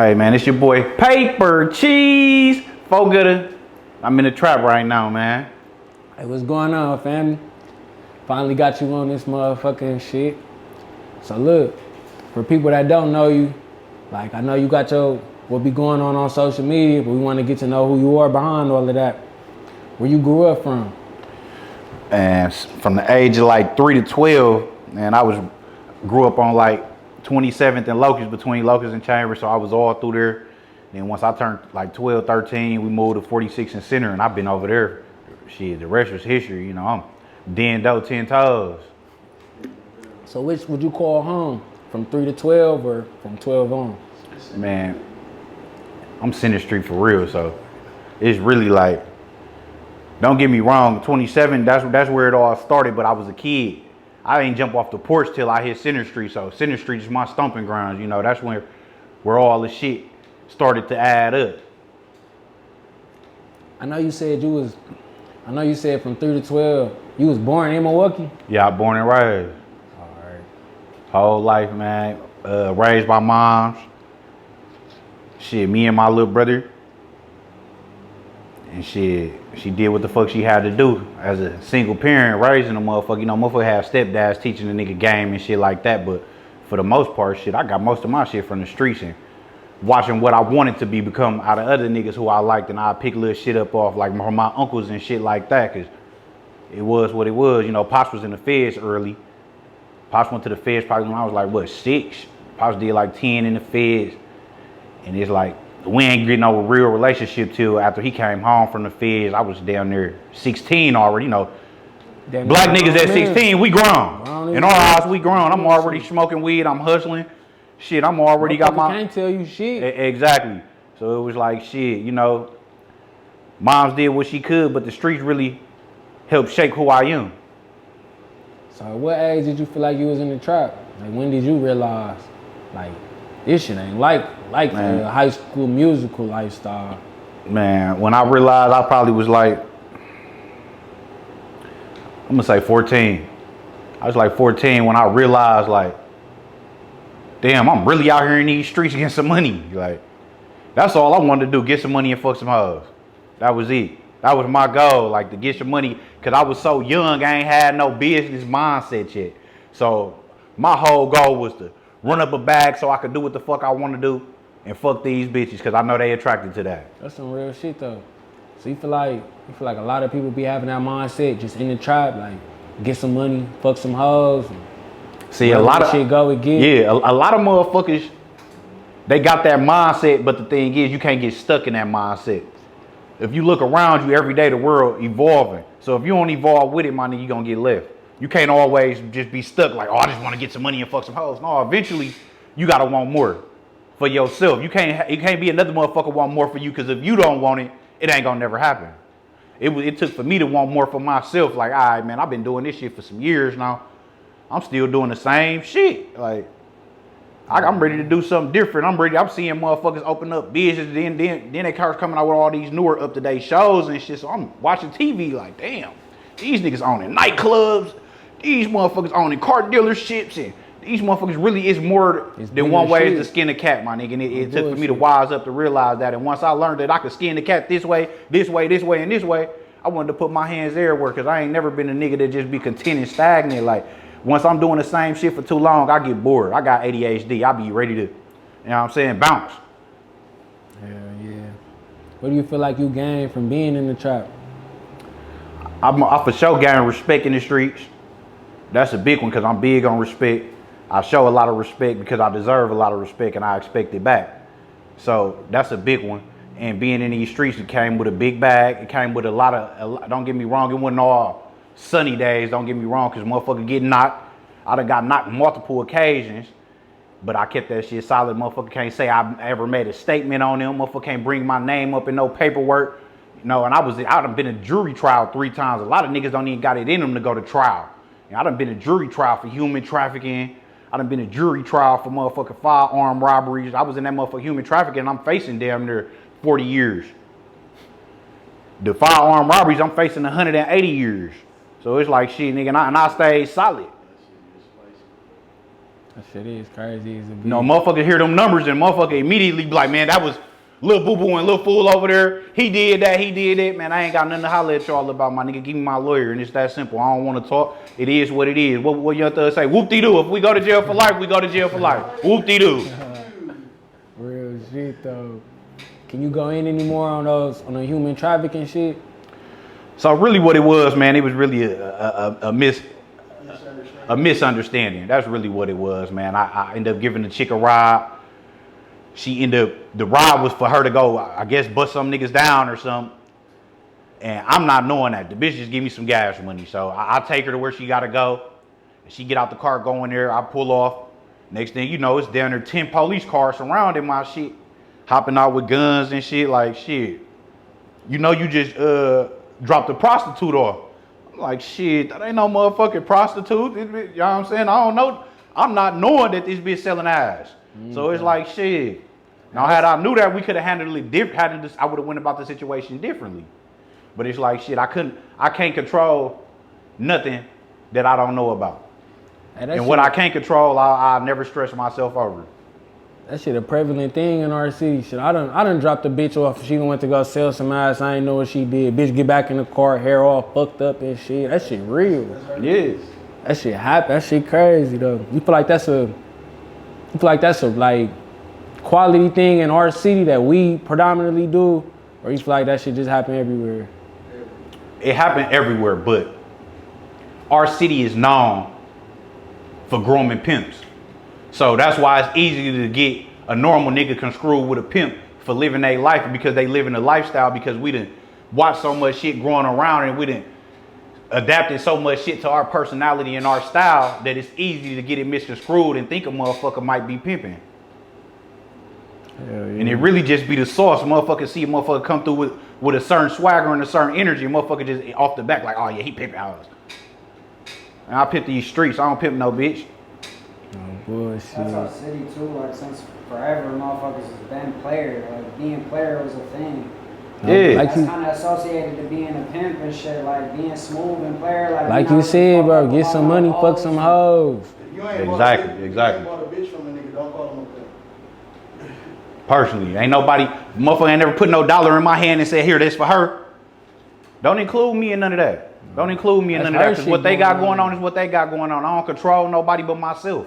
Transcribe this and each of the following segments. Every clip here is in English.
Hey man, it's your boy Paper Cheese. Folk gooder. I'm in the trap right now, man. Hey, what's going on, family? Finally got you on this motherfucking shit. So look, for people that don't know you, like I know you got what be going on social media, but we want to get to know who you are behind all of that. Where you grew up from? And from the age of like 3 to 12, man, grew up on like 27th and Locust, between Locust and Chambers, so I was all through there. Then once I turned like 12, 13, we moved to 46 and Center, and I've been over there. Shit, the rest was history, you know. I'm Den-Do 10 toes. So which would you call home? From 3 to 12 or from 12 on? Man, I'm Center Street for real, so it's really like, don't get me wrong, 27, that's where it all started, but I was a kid. I ain't jump off the porch till I hit Center Street, so Center Street is my stomping grounds, you know. That's where all the shit started to add up. I know you said from 3 to 12, you was born in Milwaukee? Yeah, I born and raised. All right. Whole life, man. Raised by moms. Shit, me and my little brother. And shit, she did what the fuck she had to do as a single parent raising a motherfucker. You know, motherfucker have stepdads teaching the nigga game and shit like that. But for the most part, shit, I got most of my shit from the streets and watching what I wanted to become out of other niggas who I liked, and I pick little shit up off like my uncles and shit like that, cause it was what it was. You know, Pops was in the feds early. Pops went to the feds probably when I was like, 6? Pops did like 10 in the feds. And it's like, we ain't getting no real relationship till after he came home from the feds. I was down there 16 already, you know. Black niggas at 16, we grown. In our eyes, we grown. I'm already smoking weed, I'm hustling. Shit, I'm already got my... can't tell you shit. Exactly. So it was like, shit, you know, moms did what she could, but the streets really helped shape who I am. So at what age did you feel like you was in the trap? Like when did you realize, like, this shit ain't like the high school musical lifestyle? Man, when I realized, I probably was like, I'm gonna say 14. I was like 14 when I realized, like, damn, I'm really out here in these streets getting some money. Like, that's all I wanted to do, get some money and fuck some hoes. That was it. That was my goal, like, to get some money, because I was so young, I ain't had no business mindset yet. So my whole goal was to run up a bag so I could do what the fuck I want to do and fuck these bitches, because I know they attracted to that. That's some real shit, though. So you feel like a lot of people be having that mindset just in the trap, like, get some money, fuck some hoes. See, a lot of shit go and get. Yeah, a lot of motherfuckers, they got that mindset, but the thing is, you can't get stuck in that mindset. If you look around you every day, the world evolving. So if you don't evolve with it, my nigga, you gonna get left. You can't always just be stuck like, oh, I just want to get some money and fuck some hoes. No, eventually, you gotta want more for yourself. You can't be another motherfucker want more for you, because if you don't want it, it ain't gonna never happen. It took for me to want more for myself. Like, all right, man, I've been doing this shit for some years now. I'm still doing the same shit. Like, I'm ready to do something different. I'm seeing motherfuckers open up business. Then they start coming out with all these newer up-to-date shows and shit. So I'm watching TV like, damn, these niggas owning nightclubs. These motherfuckers owning car dealerships. And these motherfuckers really is more than one way to skin a cat, my nigga. And it took for me to wise up to realize that. And once I learned that I could skin the cat this way, this way, this way, and this way, I wanted to put my hands everywhere, because I ain't never been a nigga that just be content and stagnant. Like, once I'm doing the same shit for too long, I get bored. I got ADHD. I be ready to, you know what I'm saying, bounce. Yeah. What do you feel like you gained from being in the trap? I for sure gain respect in the streets. That's a big one, because I'm big on respect. I show a lot of respect because I deserve a lot of respect, and I expect it back. So that's a big one. And being in these streets, it came with a big bag. It came with a lot, don't get me wrong, it wasn't all sunny days, don't get me wrong, because motherfucker get knocked. I done got knocked multiple occasions, but I kept that shit solid. Motherfucker can't say I ever made a statement on them. Motherfucker can't bring my name up in no paperwork. You know, and I done been in jury trial 3 times. A lot of niggas don't even got it in them to go to trial. You know, I done been in jury trial for human trafficking. I done been in jury trial for motherfucking firearm robberies. I was in that motherfucking human trafficking, and I'm facing damn near 40 years. The firearm robberies, I'm facing 180 years. So it's like, shit, nigga, and I stayed solid. That shit is crazy as a bitch. You know, motherfucker hear them numbers and motherfucker immediately be like, man, that was Lil Boo Boo and Lil Fool over there. He did that. Man, I ain't got nothing to holler at y'all about, my nigga. Give me my lawyer, and it's that simple. I don't want to talk. It is what it is. What Young Thug say? Whoop-de-doo. If we go to jail for life, we go to jail for life. Whoop-de-doo. Real shit, though. Can you go in anymore on the human trafficking shit? So really what it was, man, it was really a misunderstanding. That's really what it was, man. I ended up giving the chick a ride. The ride was for her to go, I guess, bust some niggas down or something. And I'm not knowing that. The bitch just give me some gas money. So I take her to where she got to go. And she get out the car, go in there. I pull off. Next thing you know, it's down there 10 police cars surrounding my shit. Hopping out with guns and shit. Like, shit. You know you just dropped a prostitute off. I'm like, shit, that ain't no motherfucking prostitute. You know what I'm saying? I don't know. I'm not knowing that this bitch selling ass. So it's like, shit. Now, had I knew that, we could have handled it different. I would have went about the situation differently. But it's like, shit, I can't control nothing that I don't know about. And what I can't control, I never stress myself over. That shit a prevalent thing in our city. Shit, I done dropped a bitch off. She went to go sell some ass. I ain't know what she did. Bitch get back in the car, hair all fucked up and shit. That shit real. Yes. That shit happen. That shit crazy though. You feel like that's a like quality thing in our city that we predominantly do, or you feel like that shit just happen everywhere? It happened everywhere, but our city is known for grooming pimps. So that's why it's easy to get a normal nigga conscrewed with a pimp for living their life, because they live in a lifestyle, because we done watched so much shit growing around and we done adapted so much shit to our personality and our style that it's easy to get it misconstrued and think a motherfucker might be pimping. Hell yeah. And it really just be the sauce. Motherfucker see a motherfucker come through with a certain swagger and a certain energy. Motherfucker just off the back like, oh yeah, he pimping ours. And I pimp these streets. I don't pimp no bitch. No bullshit. That's our city too. Like since forever, motherfuckers has been player. Like being player was a thing. Yeah. Like That's kind of associated to being a pimp and shit. Like being smooth and player. Like you said, bro, get some money, fuck some hoes. You ain't Exactly. You ain't bought a bitch from a nigga, don't call him a pimp. Personally, ain't nobody, motherfucker ain't never put no dollar in my hand and said, here, this for her. Don't include me in none of that. Don't include me in That's none of that, her because shit what they got going on. on is what they got going on. I don't control nobody but myself.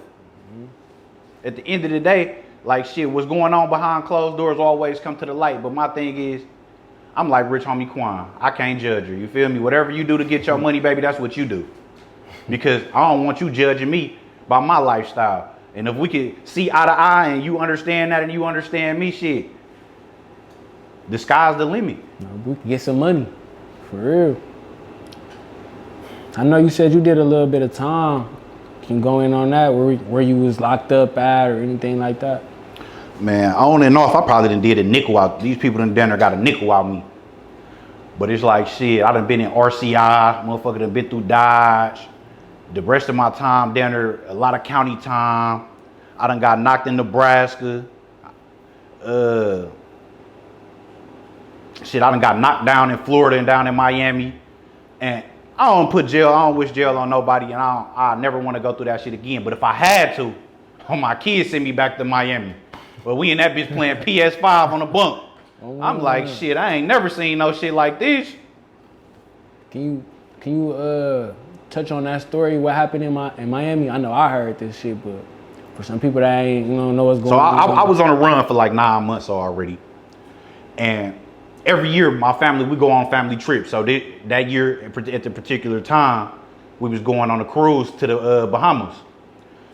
At the end of the day, like shit, what's going on behind closed doors always come to the light. But my thing is, I'm like Rich Homie Quan. I can't judge her. You feel me? Whatever you do to get your money, baby, that's what you do. Because I don't want you judging me by my lifestyle. And if we could see eye to eye and you understand that and you understand me, shit, the sky's the limit. We can get some money. For real. I know you said you did a little bit of time. Can you go in on that? Where you was locked up at or anything like that? Man, on and off, I probably done did a nickel out. These people done down there got a nickel out me. But it's like, shit, I done been in RCI, motherfucker done been through Dodge. The rest of my time down there, a lot of county time. I done got knocked in Nebraska. Shit, I done got knocked down in Florida and down in Miami. And I don't wish jail on nobody, and I never want to go through that shit again. But if I had to, my kids send me back to Miami. But we in that bitch playing PS5 on the bunk. Oh, I'm like, shit, I ain't never seen no shit like this. Can you touch on that story? What happened in Miami? I know I heard this shit, but for some people that ain't know what's going on. So I was on a run for like 9 months already, and every year my family, we go on family trips. So that year at the particular time, we was going on a cruise to the Bahamas.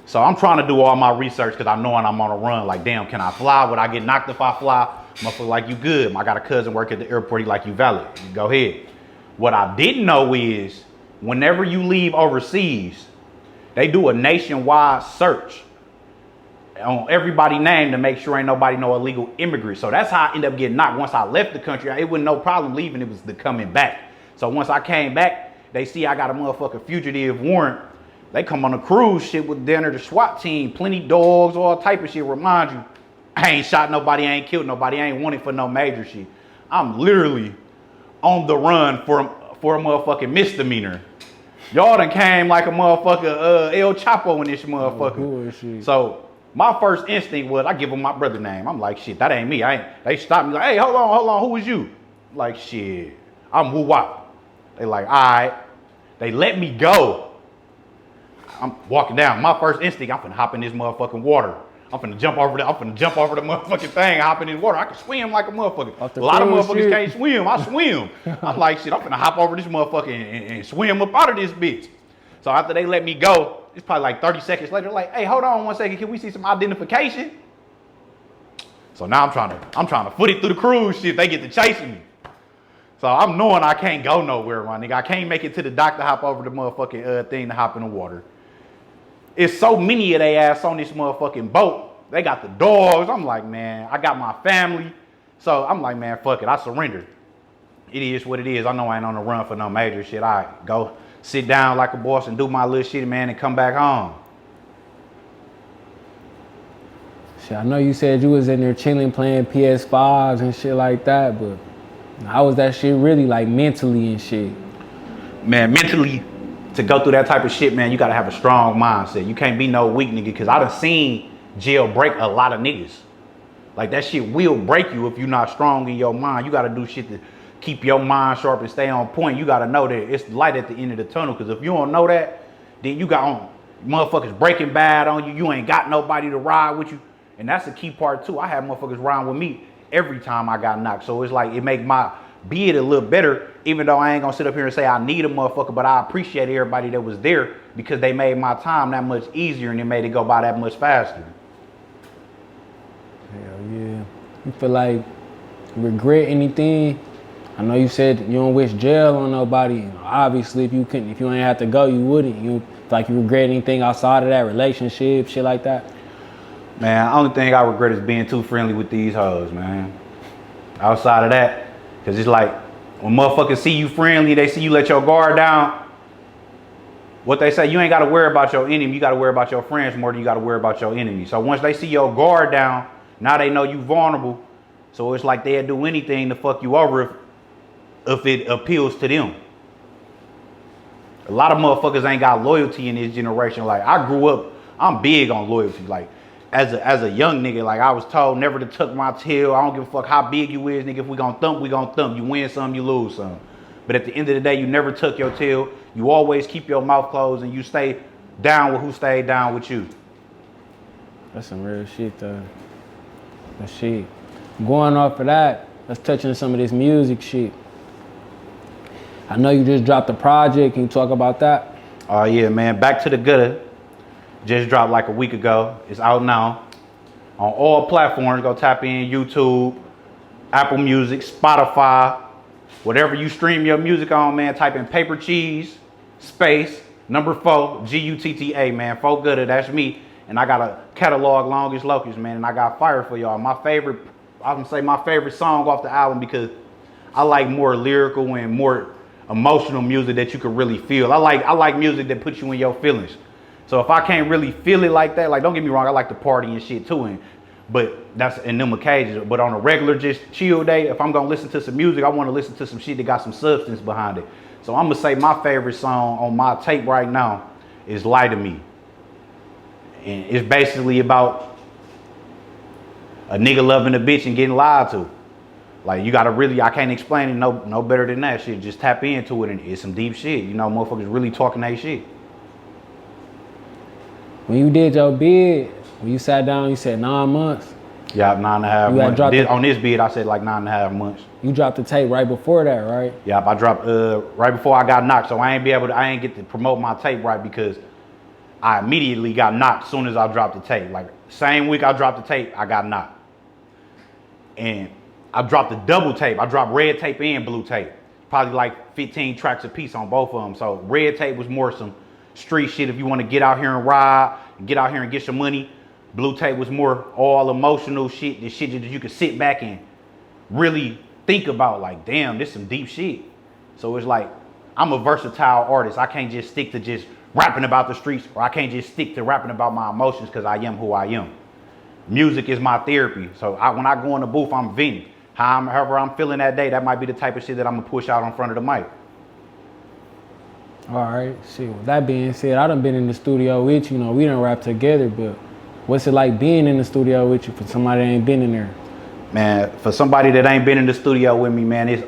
So I'm trying to do all my research because I know I'm on a run. Like, damn, can I fly? Would I get knocked if I fly? Motherfucker like, you good. I got a cousin work at the airport. He like, you valid. You go ahead. What I didn't know is whenever you leave overseas, they do a nationwide search on everybody's name to make sure ain't nobody no illegal immigrant. So that's how I ended up getting knocked. Once I left the country, it wasn't no problem leaving. It was the coming back. So once I came back, they see I got a motherfucking fugitive warrant. They come on a cruise shit with dinner, the SWAT team, plenty dogs, all type of shit. Remind you, I ain't shot nobody, I ain't killed nobody, I ain't wanted for no major shit. I'm literally on the run for a motherfucking misdemeanor. Y'all done came like a motherfucker, El Chapo in this motherfucker. Bullshit. So my first instinct was I give him my brother name. I'm like, shit, that ain't me. They stopped me like, hey, hold on, who is you? I'm like, shit, I'm Woo Wop. They like, all right. They let me go. I'm walking down. My first instinct, I'm finna hop in this motherfucking water. I'm finna jump over the motherfucking thing, hop in this water. I can swim like a motherfucker. A lot of motherfuckers can't swim. I swim. I'm like, shit, I'm finna hop over this motherfucker and swim up out of this bitch. So after they let me go, it's probably like 30 seconds later, like, hey, hold on 1 second, can we see some identification? So now I'm trying to foot it through the cruise shit. They get to chasing me. So I'm knowing I can't go nowhere, my nigga. I can't make it to the dock to hop over the motherfucking thing to hop in the water. It's so many of they ass on this motherfucking boat. They got the dogs. I'm like, man, I got my family. So I'm like, man, fuck it. I surrender. It is what it is. I know I ain't on the run for no major shit. I go sit down like a boss and do my little shit, man, and come back home. Shit, I know you said you was in there chilling, playing PS5s and shit like that, but how was that shit really, like, mentally and shit? Man, mentally, to go through that type of shit, man, you gotta have a strong mindset. You can't be no weak nigga, because I done seen jail break a lot of niggas. Like, that shit will break you if you're not strong in your mind. You gotta do shit to keep your mind sharp and stay on point. You gotta know that it's light at the end of the tunnel, because if you don't know that, then you got on motherfuckers Breaking Bad on you. You ain't got nobody to ride with you. And that's the key part too. I had motherfuckers riding with me every time I got knocked. So it's like, it make my bid a little better, even though I ain't gonna sit up here and say I need a motherfucker, but I appreciate everybody that was there, because they made my time that much easier and it made it go by that much faster. Hell yeah. You feel like you regret anything? I know you said you don't wish jail on nobody. Obviously, if you ain't have to go, you wouldn't. You feel like you regret anything outside of that relationship, shit like that? Man, the only thing I regret is being too friendly with these hoes, man. Outside of that, because it's like, when motherfuckers see you friendly, they see you let your guard down, what they say, you ain't got to worry about your enemy, you got to worry about your friends more than you got to worry about your enemy. So once they see your guard down, now they know you vulnerable. So it's like they'll do anything to fuck you over if it appeals to them. A lot of motherfuckers ain't got loyalty in this generation. Like, I grew up, I'm big on loyalty. Like, as a young nigga, like, I was told never to tuck my tail. I don't give a fuck how big you is, nigga. If we gon' thump, we gon' thump. You win some, you lose some. But at the end of the day, you never tuck your tail. You always keep your mouth closed and you stay down with who stayed down with you. That's some real shit, though. That shit. Going off of that, let's touch on some of this music shit. I know you just dropped a project. Can you talk about that? Oh, yeah, man. Back to the Gutter. Just dropped like a week ago. It's out now on all platforms. Go tap in YouTube, Apple Music, Spotify, whatever you stream your music on, man. Type in Paper Cheese, space, number 4, Gutta, man. 4 Gutter, that's me. And I got a catalog, Longest Locust, man. And I got fire for y'all. My favorite song off the album, because I like more lyrical and more emotional music that you can really feel. I like music that puts you in your feelings. So if I can't really feel it like that, like, don't get me wrong, I like to party and shit too, but that's in them occasions. But on a regular, just chill day, if I'm gonna listen to some music, I want to listen to some shit that got some substance behind it. So I'm gonna say my favorite song on my tape right now is Lie to Me. And it's basically about a nigga loving a bitch and getting lied to. Like, you gotta really, I can't explain it no better than that shit. Just tap into it, and it's some deep shit. You know, motherfuckers really talking that shit. When you did your bid, when you sat down, you said 9 months. Yeah, 9.5 months. On this bid, I said like 9.5 months. You dropped the tape right before that, right? Yeah, I dropped right before I got knocked. So I ain't get to promote my tape right, because I immediately got knocked as soon as I dropped the tape. Like, same week I dropped the tape, I got knocked. And I dropped the double tape. I dropped red tape and blue tape. Probably like 15 tracks a piece on both of them. So red tape was more some street shit if you want to get out here and ride, and get out here and get some money. Blue tape was more all emotional shit, the shit that you could sit back and really think about, like, damn, this some deep shit. So it's like, I'm a versatile artist. I can't just stick to just rapping about the streets, or I can't just stick to rapping about my emotions, because I am who I am. Music is my therapy. So when I go in the booth, I'm venting. However I'm feeling that day, that might be the type of shit that I'm gonna push out in front of the mic. All right, shit. With that being said, I done been in the studio with you. You know, we done rap together, but what's it like being in the studio with you for somebody that ain't been in there? Man, for somebody that ain't been in the studio with me, man, it's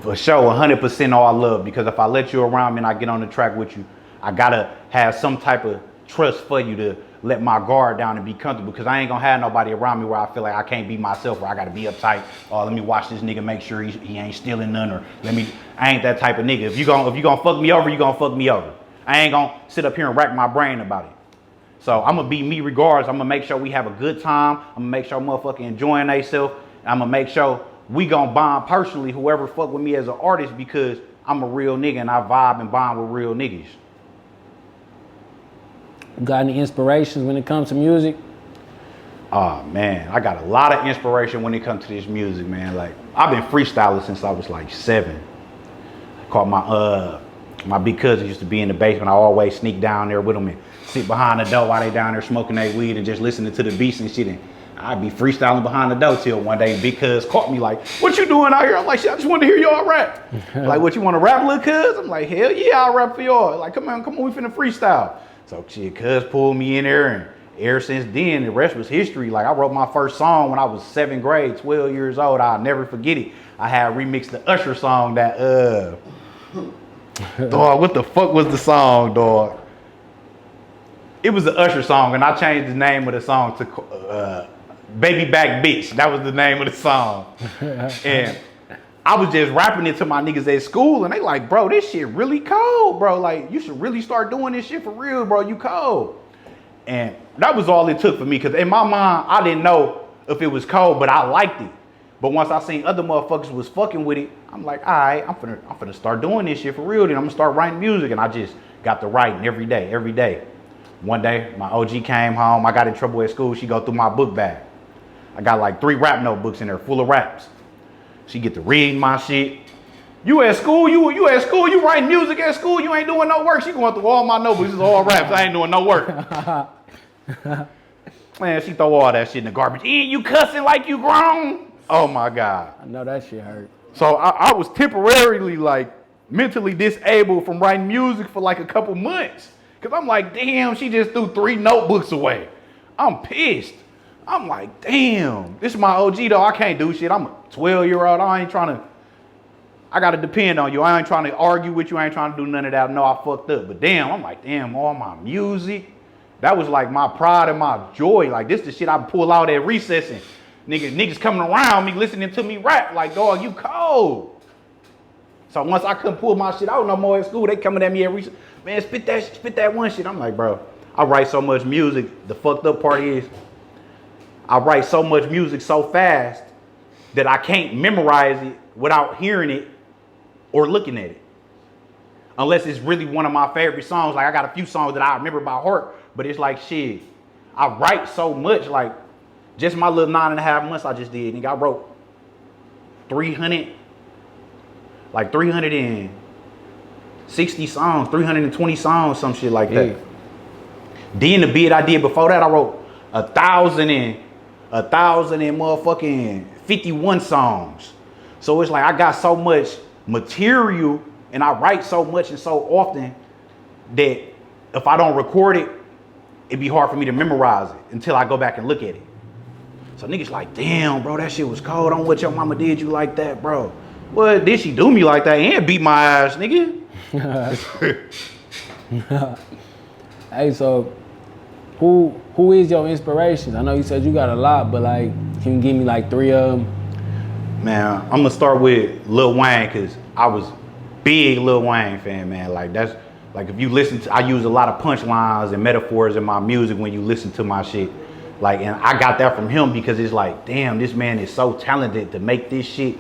for sure 100% all love. Because if I let you around me and I get on the track with you, I gotta have some type of trust for you to let my guard down and be comfortable. Because I ain't gonna have nobody around me where I feel like I can't be myself, or I gotta be uptight. Or let me watch this nigga, make sure he ain't stealing none, or I ain't that type of nigga. If you gonna fuck me over, you gonna fuck me over. I ain't gonna sit up here and rack my brain about it. So I'm gonna be me regardless. I'm gonna make sure we have a good time. I'm gonna make sure motherfucker enjoying themselves. I'm gonna make sure we gonna bond personally, whoever fuck with me as an artist, because I'm a real nigga and I vibe and bond with real niggas. You got any inspirations when it comes to music? Oh man, I got a lot of inspiration when it comes to this music, man. Like, I've been freestyling since I was like 7. I caught my big cousin used to be in the basement. I always sneak down there with them and sit behind the door while they down there smoking their weed and just listening to the beats and shit. And I'd be freestyling behind the door till one day big cuz caught me like, "What you doing out here?" I'm like, "Shit, I just wanted to hear y'all rap." Like, "What, you want to rap, little cuz?" I'm like, "Hell yeah, I'll rap for y'all." Like, come on, we finna freestyle. So shit, cuz pulled me in there, and ever since then, the rest was history. Like, I wrote my first song when I was 7th grade, 12 years old. I'll never forget it. I had remixed the Usher song that, dog, what the fuck was the song, dog? It was the Usher song, and I changed the name of the song to Baby Back Bitch. That was the name of the song. And I was just rapping it to my niggas at school, and they like, "Bro, this shit really cold, bro. Like, you should really start doing this shit for real, bro. You cold." And that was all it took for me, because in my mind, I didn't know if it was cold, but I liked it. But once I seen other motherfuckers was fucking with it, I'm like, all right, I'm finna start doing this shit for real. Then I'm gonna start writing music. And I just got to writing every day. One day, my OG came home. I got in trouble at school. She go through my book bag. I got like 3 rap notebooks in there full of raps. She get to read my shit. You at school? You at school? You writing music at school? You ain't doing no work. She going through all my notebooks. This is all raps. I ain't doing no work. Man, she throw all that shit in the garbage. You cussing like you grown? Oh my God. I know that shit hurt. So I was temporarily like mentally disabled from writing music for like a couple months. Cause I'm like, damn, she just threw 3 notebooks away. I'm pissed. I'm like, damn, this is my OG though. I can't do shit. I'm a 12-year-old. I gotta depend on you. I ain't trying to argue with you. I ain't trying to do none of that. No, I fucked up. But damn, I'm like, damn, all my music. That was like my pride and my joy. Like, this the shit I pull out at recess and niggas coming around me listening to me rap. Like, dog, you cold. So once I couldn't pull my shit out no more at school, they coming at me at recess. Man, spit that one shit. I'm like, bro, I write so much music. The fucked up part is I write so much music so fast that I can't memorize it without hearing it or looking at it. Unless it's really one of my favorite songs. Like, I got a few songs that I remember by heart, but it's like, shit, I write so much. Like, just my little 9.5 months I just did, nigga, I wrote 360 songs, 320 songs, some shit like that. Then the bid I did before that, I wrote 1,000 and motherfucking 51 songs. So it's like I got so much material and I write so much and so often that if I don't record it, it'd be hard for me to memorize it until I go back and look at it. So niggas like, damn, bro, that shit was cold. I don't know what your mama did you like that, bro. What did she do me like that and beat my ass, nigga? Hey, so who is your inspirations? I know you said you got a lot, but like, can you give me like 3 of them? Man, I'm gonna start with Lil Wayne, cause I was big Lil Wayne fan, man. Like, that's like, if you listen to, I use a lot of punchlines and metaphors in my music when you listen to my shit. Like, and I got that from him because it's like, damn, this man is so talented to make this shit,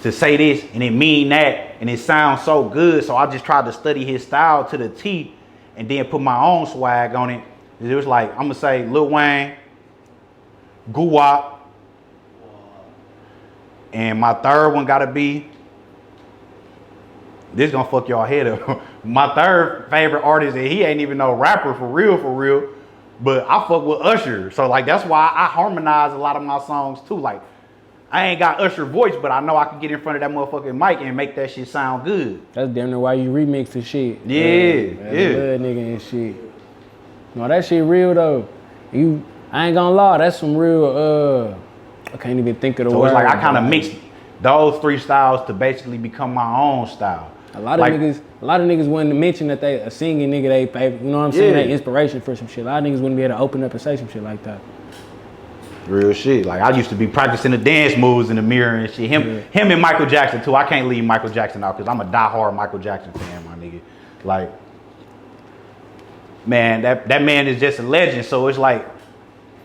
to say this and it mean that, and it sounds so good. So I just tried to study his style to the T and then put my own swag on it. It was like, I'm gonna say Lil Wayne, Guwap, and my third one gotta be, this gonna fuck y'all head up. My third favorite artist, and he ain't even no rapper for real, but I fuck with Usher. So like, that's why I harmonize a lot of my songs too. Like, I ain't got Usher voice, but I know I can get in front of that motherfucking mic and make that shit sound good. That's damn near why you remix the shit. Yeah, As a little nigga and shit. No, that shit real though. I ain't gonna lie, that's some real. I can't even think of the So word. it's like I kind of mixed those three styles to basically become my own style. A lot of niggas wouldn't mention that they a singing nigga they favorite. You know what I'm saying? They inspiration for some shit. A lot of niggas wouldn't be able to open up and say some shit like that. Real shit. Like I used to be practicing the dance moves in the mirror and shit. Him and Michael Jackson too. I can't leave Michael Jackson out because I'm a diehard Michael Jackson fan, my nigga. Like, man, that man is just a legend. So it's like,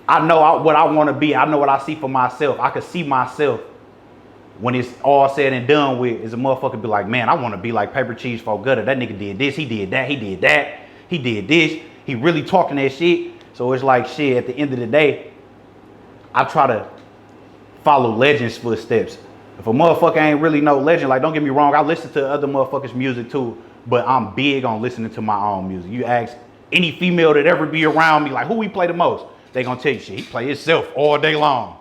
I know what I want to be. I know what I see for myself. I can see myself when it's all said and done with, is a motherfucker be like, man, I want to be like Paper Cheese for Gutter. That nigga did this, he did that, he did that, he did this. He really talking that shit. So it's like, shit, at the end of the day, I try to follow legends' footsteps. If a motherfucker ain't really no legend, like, don't get me wrong, I listen to other motherfuckers' music too, but I'm big on listening to my own music. You ask any female that ever be around me, like, who he play the most? They gonna tell you, shit, he play himself all day long.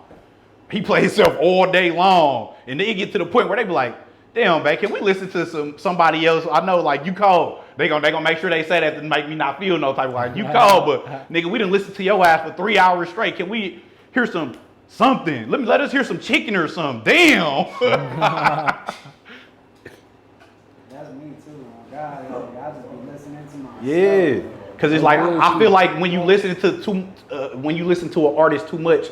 He play himself all day long. And then you get to the point where they be like, damn, babe, can we listen to somebody else? I know, like, you cold. They gonna make sure they say that to make me not feel no type of like, you cold, but nigga, we done listen to your ass for 3 hours straight. Can we hear something? Let us hear some chicken or something. Damn. That's me too. Oh God, I just be listening to myself. Yeah, cause it's like I feel like when you listen to an artist too much,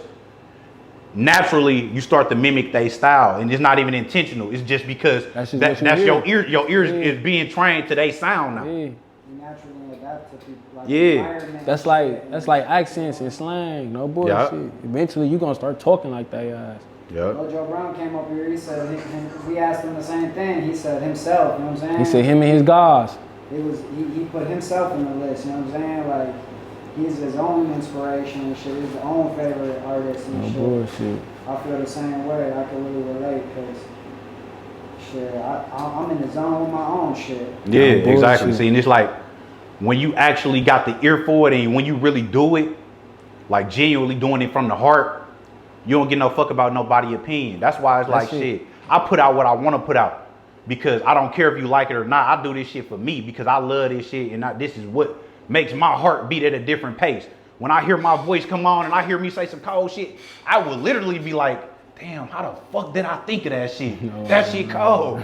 naturally you start to mimic their style, and it's not even intentional. It's just because that's your ears is being trained to their sound now. Yeah. You naturally adapt to people. Like Yeah, that's like accents and slang. No bullshit. Yep. Eventually you gonna start talking like they ass. Yep. Joe Brown came up here. He said we asked him the same thing. He said himself. You know what I'm saying? He said him and his guys. He put himself in the list. You know what I'm saying? Like, he's his own inspiration and shit. He's his own favorite artist and shit. Bullshit. I feel the same way. I can really relate because shit, I'm in the zone with my own shit. Yeah, exactly. Bullshit. See, and it's like when you actually got the ear for it, and when you really do it, like genuinely doing it from the heart, you don't get no fuck about nobody's opinion. That's why it's like shit. I put out what I want to put out because I don't care if you like it or not. I do this shit for me because I love this shit, and this is what makes my heart beat at a different pace. When I hear my voice come on and I hear me say some cold shit, I will literally be like, damn, how the fuck did I think of that shit? That shit cold.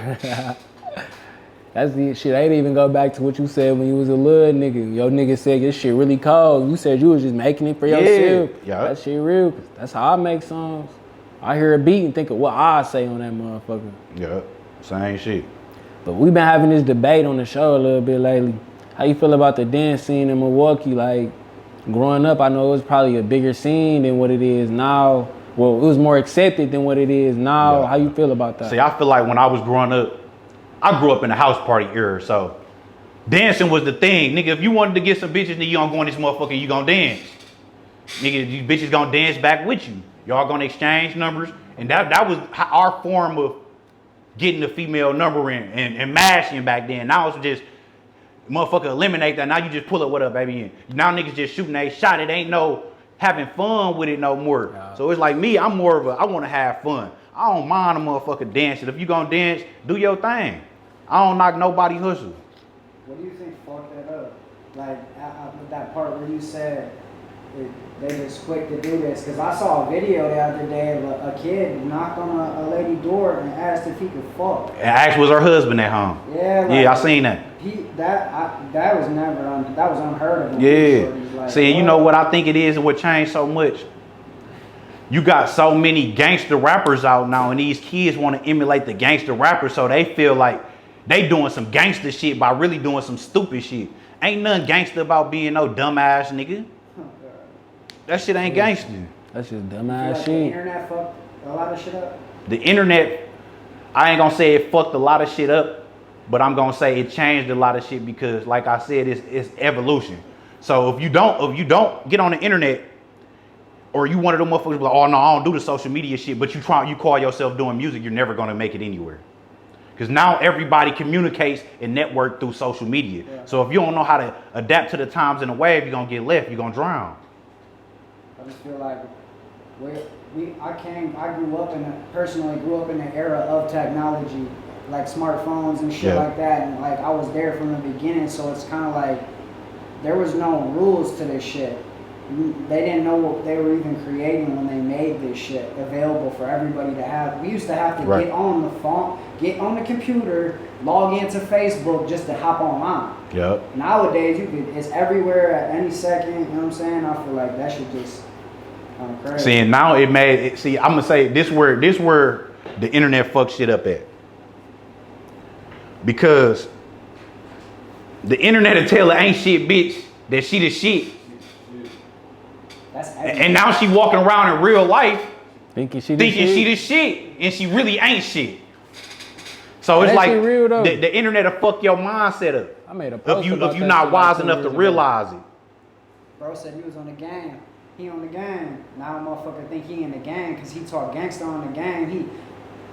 That's the shit. I didn't even go back to what you said when you was a little nigga. Your nigga said your shit really cold. You said you was just making it for yourself. Yeah. That shit real. That's how I make songs. I hear a beat and think of what I say on that motherfucker. Yeah, same shit. But we've been having this debate on the show a little bit lately. How you feel about the dance scene in Milwaukee? Like, growing up, I know it was probably a bigger scene than what it is now. Well, it was more accepted than what it is now. Yeah. How you feel about that? See, I feel like when I was growing up, I grew up in the house party era, so dancing was the thing. Nigga, if you wanted to get some bitches, nigga, you gonna go in this motherfucker and you gonna dance. Nigga, these bitches gonna dance back with you. Y'all gonna exchange numbers. And that was our form of getting the female number in and mashing back then. Now it's just, motherfucker, eliminate that. Now you just pull up, what up, baby? Now niggas just shooting a shot. It ain't no having fun with it no more. Yeah. So it's like me, I'm more of a, I want to have fun. I don't mind a motherfucker dancing. If you gonna dance, do your thing. I don't knock nobody hustle. What do you think fucked that up? Like, that part where you said they just quick to do this. Because I saw a video the other day of a kid knocked on a lady door and asked if he could fuck. And asked was her husband at home. Yeah, like, yeah, I seen that. That was never that was unheard of. Yeah. Like, see, you know what I think it is and what changed so much? You got so many gangster rappers out now, and these kids want to emulate the gangster rappers, so they feel like they doing some gangster shit by really doing some stupid shit. Ain't nothing gangster about being no dumbass nigga. That shit ain't gangster. That's just dumbass shit. The internet fucked a lot of shit up. The internet, I ain't gonna say it fucked a lot of shit up, but I'm gonna say it changed a lot of shit because, like I said, it's evolution. So if you don't get on the internet, or you one of them motherfuckers like, oh no, I don't do the social media shit, but you call yourself doing music, you're never gonna make it anywhere. Because now everybody communicates and network through social media. Yeah. So if you don't know how to adapt to the times and the wave, you're gonna get left, you're gonna drown. I just feel like personally grew up in the era of technology, like smartphones and shit Yeah. like that, and like I was there from the beginning, so it's kind of like there was no rules to this shit. They didn't know what they were even creating when they made this shit available for everybody to have. We used to have to Right. get on the phone, get on the computer, log into Facebook just to hop online. Yep. Nowadays, it's everywhere at any second. You know what I'm saying? I feel like that shit just kind of crazy. See, and now it made it. See, I'm gonna say this where the internet fucks shit up at, because the internet will tell her ain't shit, bitch, that she the shit, That's and now she walking around in real life Thinking she the shit, and she really ain't shit. So it's That like shit real, though. the internet will fuck your mindset up I made a post if about you that not shit wise like 2 enough to years ago. realize it. Bro said he was on the game. He on the game. Now a motherfucker think he in the game because he talk gangster on the game. He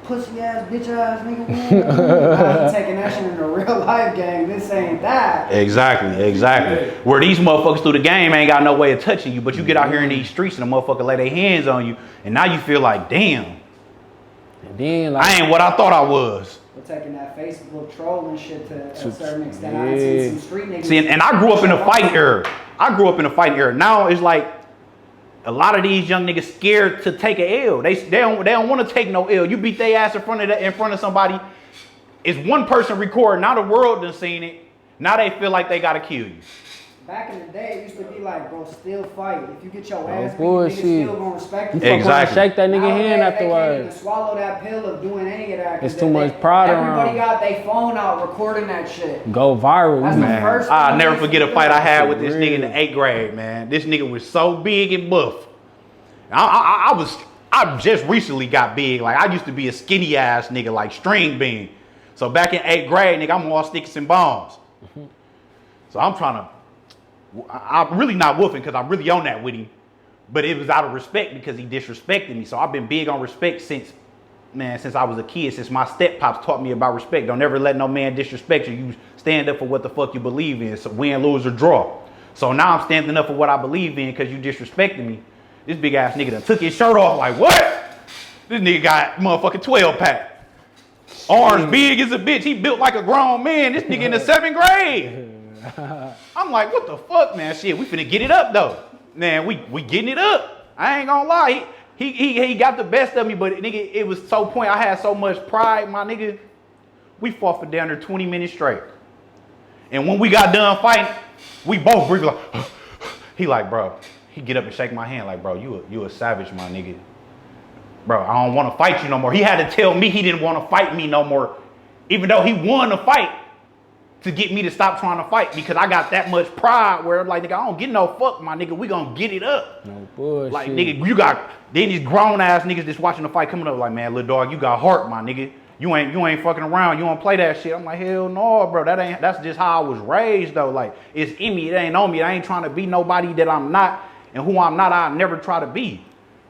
pussy ass, bitch ass nigga. Now he taking that shit in the real life game. This ain't that. Exactly. Where these motherfuckers through the game ain't got no way of touching you, but you get out here in these streets and a motherfucker lay their hands on you, and now you feel like, damn, And then like I ain't what I thought I was. We're taking that Facebook trolling shit to a So- certain extent. yeah. I seen some street niggas. See, and I grew up in a fighting era. Now it's like a lot of these young niggas scared to take a L. They don't want to take no L. You beat their ass in front of somebody. It's one person recording. Now the world done seen it. Now they feel like they gotta kill you. Back in the day, it used to be like, bro, still fight. If you get your ass beat, bullshit. niggas still gonna respect you. you fuck around, Exactly. shake that nigga Nowadays, hand they can't even afterwards. swallow that pill of doing any of that. 'Cause It's too much pride Everybody around. got their phone out recording that shit. Go viral. That's you the know. first I'll thing never they forget a do. fight I had with this Real. nigga in the 8th grade, man. This nigga was so big and buff. I just recently got big. Like, I used to be a skinny ass nigga, like string bean. So back in 8th grade, nigga, I'm all sticks and bones. So I'm really not woofing because I'm really on that with him. But it was out of respect because he disrespected me. So I've been big on respect since I was a kid, since my step pops taught me about respect. Don't ever let no man disrespect you. You stand up for what the fuck you believe in. So win, lose, or draw. So now I'm standing up for what I believe in because you disrespected me. This big ass nigga done took his shirt off like, what? This nigga got motherfucking 12 pack. Arms big as a bitch. He built like a grown man. This nigga in the 7th grade. I'm like, what the fuck, man? Shit, we finna get it up though. Man, we getting it up. I ain't gonna lie. He got the best of me, but nigga, it was so point. I had so much pride, my nigga. We fought for down there 20 minutes straight. And when we got done fighting, we both breathed like, he like, bro. He get up and shake my hand like, bro, you a savage, my nigga. Bro, I don't want to fight you no more. He had to tell me he didn't want to fight me no more, even though he won the fight, to get me to stop trying to fight, because I got that much pride where I'm like, nigga, I don't get no fuck, my nigga. We gonna get it up. No bullshit. Like, nigga, you got then these grown ass niggas just watching the fight coming up like, man, little dog, you got heart, my nigga. You ain't fucking around. You don't play that shit. I'm like, hell no, bro. That's just how I was raised though. Like, it's in me. It ain't on me. I ain't trying to be nobody that I'm not, and who I'm not, I never try to be.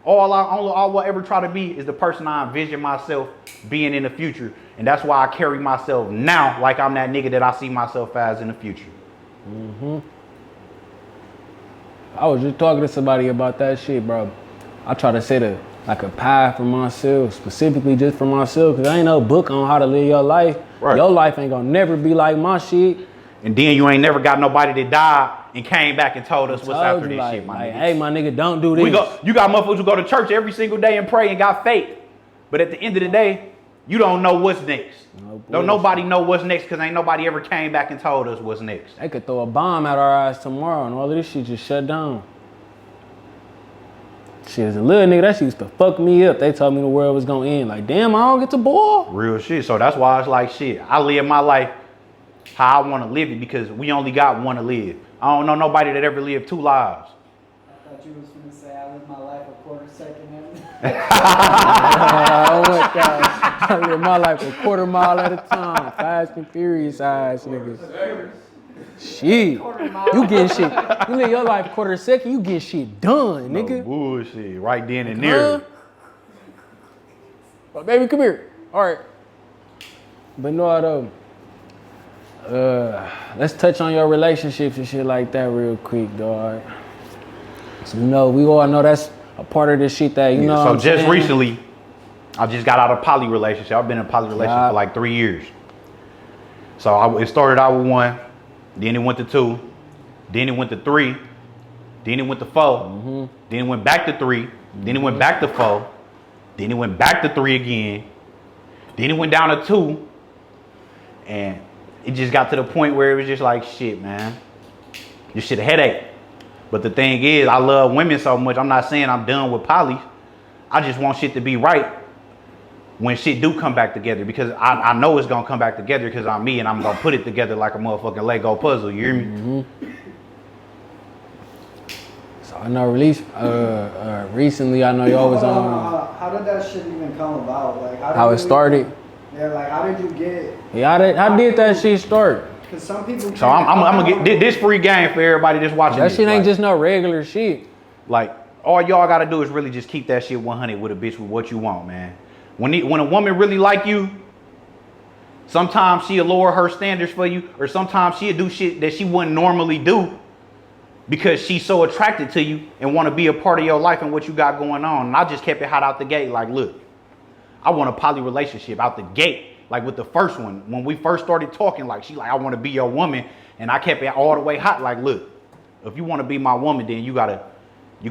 All I'll ever try to be is the person I envision myself being in the future. And that's why I carry myself now like I'm that nigga that I see myself as in the future. I was just talking to somebody about that shit, bro. I try to set a path for myself, specifically just for myself, because I ain't no book on how to live your life. Right. Your life ain't gonna never be like my shit. And then you ain't never got nobody that died and came back and told us what's after this shit, my nigga. Hey, my nigga, don't do this. You got motherfuckers who go to church every single day and pray and got faith. But at the end of the day, you don't know what's next. Don't nobody know what's next because ain't nobody ever came back and told us what's next. They could throw a bomb at our eyes tomorrow and all of this shit just shut down. Shit, as a little nigga, that shit used to fuck me up. They told me the world was gonna end. Like, damn, I don't get to ball. Real shit. So that's why it's like shit. I live my life how I want to live it because we only got one to live. I don't know nobody that ever lived 2 lives. I thought you was gonna say I live my life a quarter second. Oh my God. I live my life a quarter mile at a time. Fast and furious eyes, niggas. Shit. You getting shit. You live your life a quarter of a second, you get shit done, No nigga. bullshit. Right then and there. But baby, come here. All right. But no, let's touch on your relationships and shit like that real quick, dog. So we all know that's a part of this shit that you know. So what I'm just saying? recently, I just got out of poly relationship. I've been in a poly relationship for like 3 years. So it started out with 1, then it went to 2, then it went to 3, then it went to 4, then it went back to 3, then it went back to 4, then it went back to 3 again, then it went down to 2, and it just got to the point where it was just like, shit, man, this shit a headache. But the thing is, I love women so much. I'm not saying I'm done with poly. I just want shit to be right when shit do come back together, because I know it's gonna come back together because I'm me and I'm gonna put it together like a motherfucking Lego puzzle. You hear me? So I know recently I know y'all was on. How did that shit even come about? Like How it started? Yeah, like how did you get? Yeah, how did that shit start? Because some people. So I'm gonna get this free game for everybody that's watching. That this. shit ain't Like, just no regular shit. like all y'all gotta do is really just keep that shit 100 with a bitch with what you want, man. When a woman really like you, sometimes she'll lower her standards for you, or sometimes she'll do shit that she wouldn't normally do because she's so attracted to you and want to be a part of your life and what you got going on. And I just kept it hot out the gate. Like, look, I want a poly relationship out the gate. Like with the first one, when we first started talking, like she like, I want to be your woman, and I kept it all the way hot. Like, look, if you want to be my woman, then you're gonna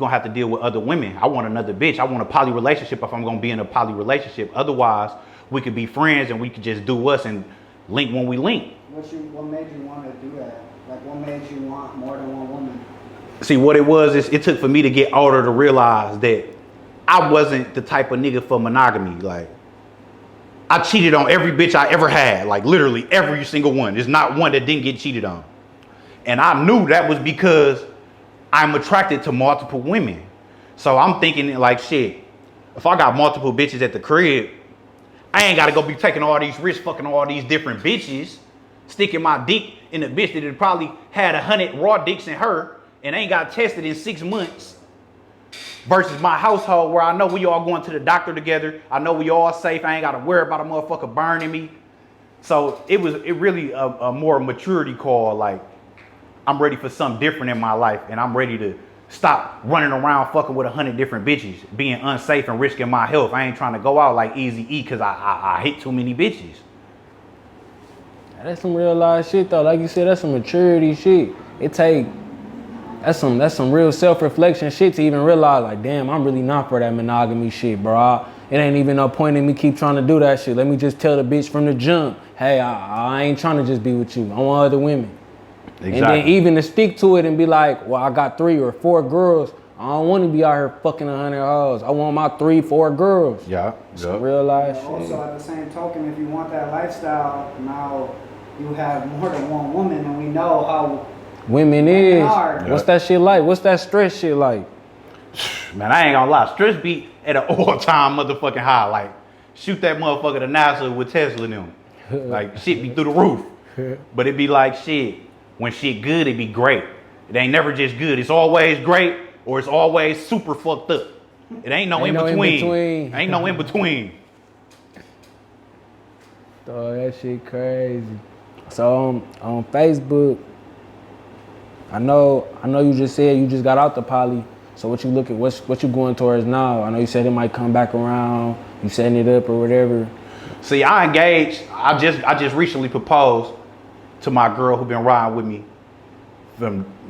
have to deal with other women. I want another bitch. I want a poly relationship if I'm gonna be in a poly relationship. Otherwise, we could be friends and we could just do us and link when we link. What made you want to do that? Like, what made you want more than one woman? See, what it was is it took for me to get older to realize that I wasn't the type of nigga for monogamy. Like, I cheated on every bitch I ever had, like literally every single one. There's not one that didn't get cheated on. And I knew that was because I'm attracted to multiple women. So I'm thinking like, shit, if I got multiple bitches at the crib, I ain't gotta go be taking all these risks, fucking all these different bitches, sticking my dick in a bitch that had probably had 100 raw dicks in her and ain't got tested in 6 months. Versus my household where I know we all going to the doctor together. I know we all safe. I ain't got to worry about a motherfucker burning me. So it really a more maturity call. Like, I'm ready for something different in my life, and I'm ready to stop running around fucking with 100 different bitches, being unsafe and risking my health. I ain't trying to go out like Easy E because I hit too many bitches. That's some real life shit though. Like you said, that's some maturity shit. That's some real self-reflection shit to even realize, like, damn, I'm really not for that monogamy shit, bro. It ain't even no point in me keep trying to do that shit. Let me just tell the bitch from the jump, hey, I ain't trying to just be with you. I want other women. Exactly. And then even to stick to it and be like, well, I got 3 or 4 girls. I don't want to be out here fucking 100 hoes. I want my 3, 4 girls. Yeah. Some real life shit. Also, at the same token, if you want that lifestyle, now you have more than one woman, and we know how women is. are. What's that shit like? What's that stress shit like? Man, I ain't gonna lie. Stress be at an all-time motherfucking high. Like, shoot that motherfucker to NASA with Tesla and them. Like, shit be through the roof. But it be like, shit, when shit good, it be great. It ain't never just good. It's always great or it's always super fucked up. It ain't no in between. Ain't no in between. Oh, that shit crazy. So on Facebook, I know you just said you just got out the poly. So what you going towards now? I know you said it might come back around. You setting it up or whatever. See, I engaged. I just recently proposed to my girl who been riding with me.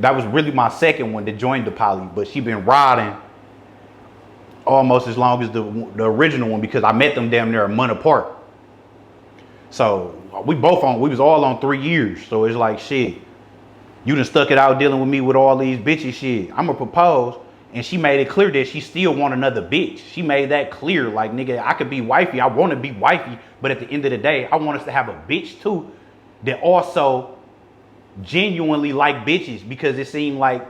That was really my second one that joined the poly, but she been riding almost as long as the original one because I met them damn near a month apart. So we was all on 3 years. So it's like, shit, you done stuck it out dealing with me with all these bitches shit. I'ma propose. And she made it clear that she still want another bitch. She made that clear. Like, nigga, I could be wifey. I want to be wifey. But at the end of the day, I want us to have a bitch too that also genuinely like bitches, because it seemed like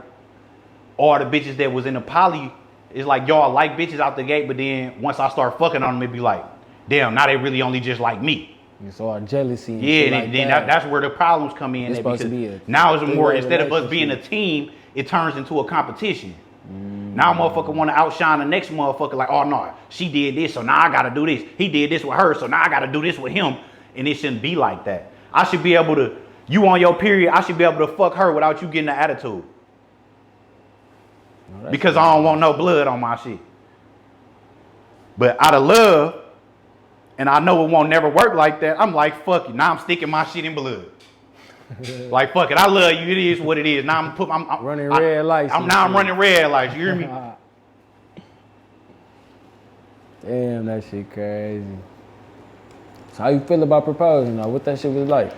all the bitches that was in the poly, it's like y'all like bitches out the gate, but then once I start fucking on them, it be like, damn, now they really only just like me. It's all jealousy. And yeah, shit and like then that. that's where the problems come in. It's supposed to be now it's more, instead of us being a team, it turns into a competition. Now a motherfucker want to outshine the next motherfucker, like, oh no, she did this, so now I gotta do this. He did this with her, so now I gotta do this with him. And it shouldn't be like that. I should be able to, you on your period, I should be able to fuck her without you getting the attitude. because I don't want no blood on my shit. But out of love, and I know it won't never work like that, I'm like, fuck it. Now I'm sticking my shit in blood. Like, fuck it. I love you. It is what it is. Now I'm running red lights. I'm running red lights. You hear me? Damn, that shit crazy. So how you feel about proposing though? What that shit was like?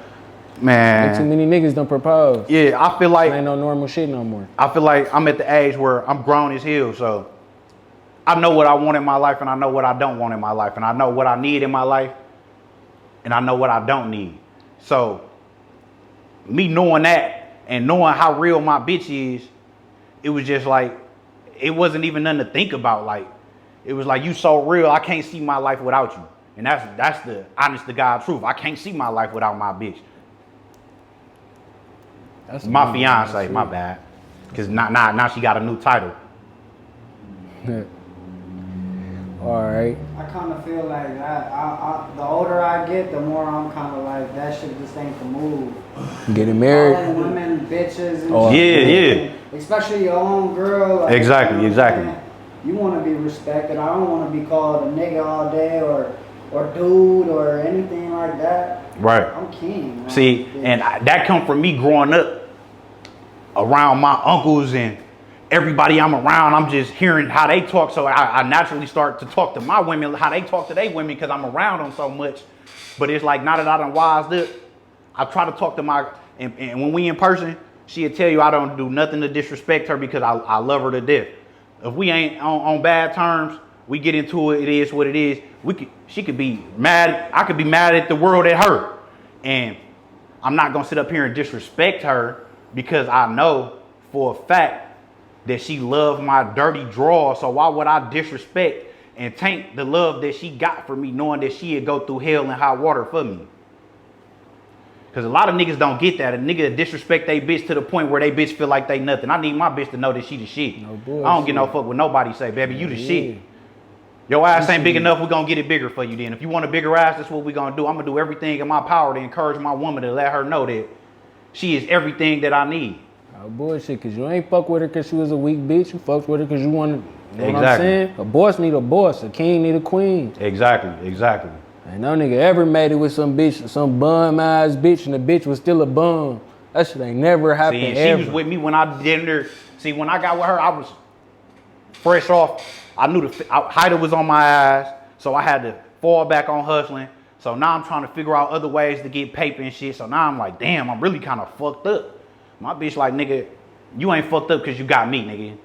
Man. Ain't too many niggas don't propose. Yeah, I feel like ain't no normal shit no more. I feel like I'm at the age where I'm grown as hell, so I know what I want in my life and I know what I don't want in my life, and I know what I need in my life and I know what I don't need. So me knowing that and knowing how real my bitch is, it was just like, it wasn't even nothing to think about. Like, it was like, you so real, I can't see my life without you. And that's the honest to God truth. I can't see my life without my bitch. That's my fiance, my bad. Cause now she got a new title. All right. I kind of feel like the older I get, the more I'm kind of like, that shit just ain't the move. Getting married. Calling women bitches and Oh, shit. yeah. Especially your own girl. Like, Exactly, you know what I'm exactly. saying? You want to be respected. I don't want to be called a nigga all day or dude or anything like that. Right. I'm king. Man. See, and that come from me growing up around my uncles and everybody I'm around. I'm just hearing how they talk, so I naturally start to talk to my women how they talk to their women because I'm around them so much. But it's like, now that I done wised up, I try to talk to my, and when we in person, she'll tell you I don't do nothing to disrespect her because I love her to death. If we ain't on bad terms, we get into it, it is what it is. She could be mad, I could be mad at the world at her. And I'm not gonna sit up here and disrespect her because I know for a fact that she loved my dirty draw. So why would I disrespect and taint the love that she got for me, knowing that she'd go through hell and hot water for me? Because a lot of niggas don't get that. A nigga disrespect they bitch to the point where they bitch feel like they nothing. I need my bitch to know that she the shit. No bullshit. I don't give no fuck what nobody say, baby. You the shit. Your ass ain't big enough, we're gonna get it bigger for you then. If you want a bigger ass, that's what we're gonna do. I'm gonna do everything in my power to encourage my woman to let her know that she is everything that I need. No bullshit, cause you ain't fuck with her cause she was a weak bitch. You fucked with her cause you wanted, you know what I'm Exactly. saying? A boss need a boss, a king need a queen. Exactly, exactly. Ain't no nigga ever made it with some bitch, some bum ass bitch, and the bitch was still a bum. That shit ain't never happened See, and ever. she was with me when I did her. See, when I got with her, I was fresh off. I knew Haida was on my ass, so I had to fall back on hustling. So now I'm trying to figure out other ways to get paper and shit. So now I'm like, damn, I'm really kind of fucked up. My bitch like, nigga, you ain't fucked up because you got me, nigga.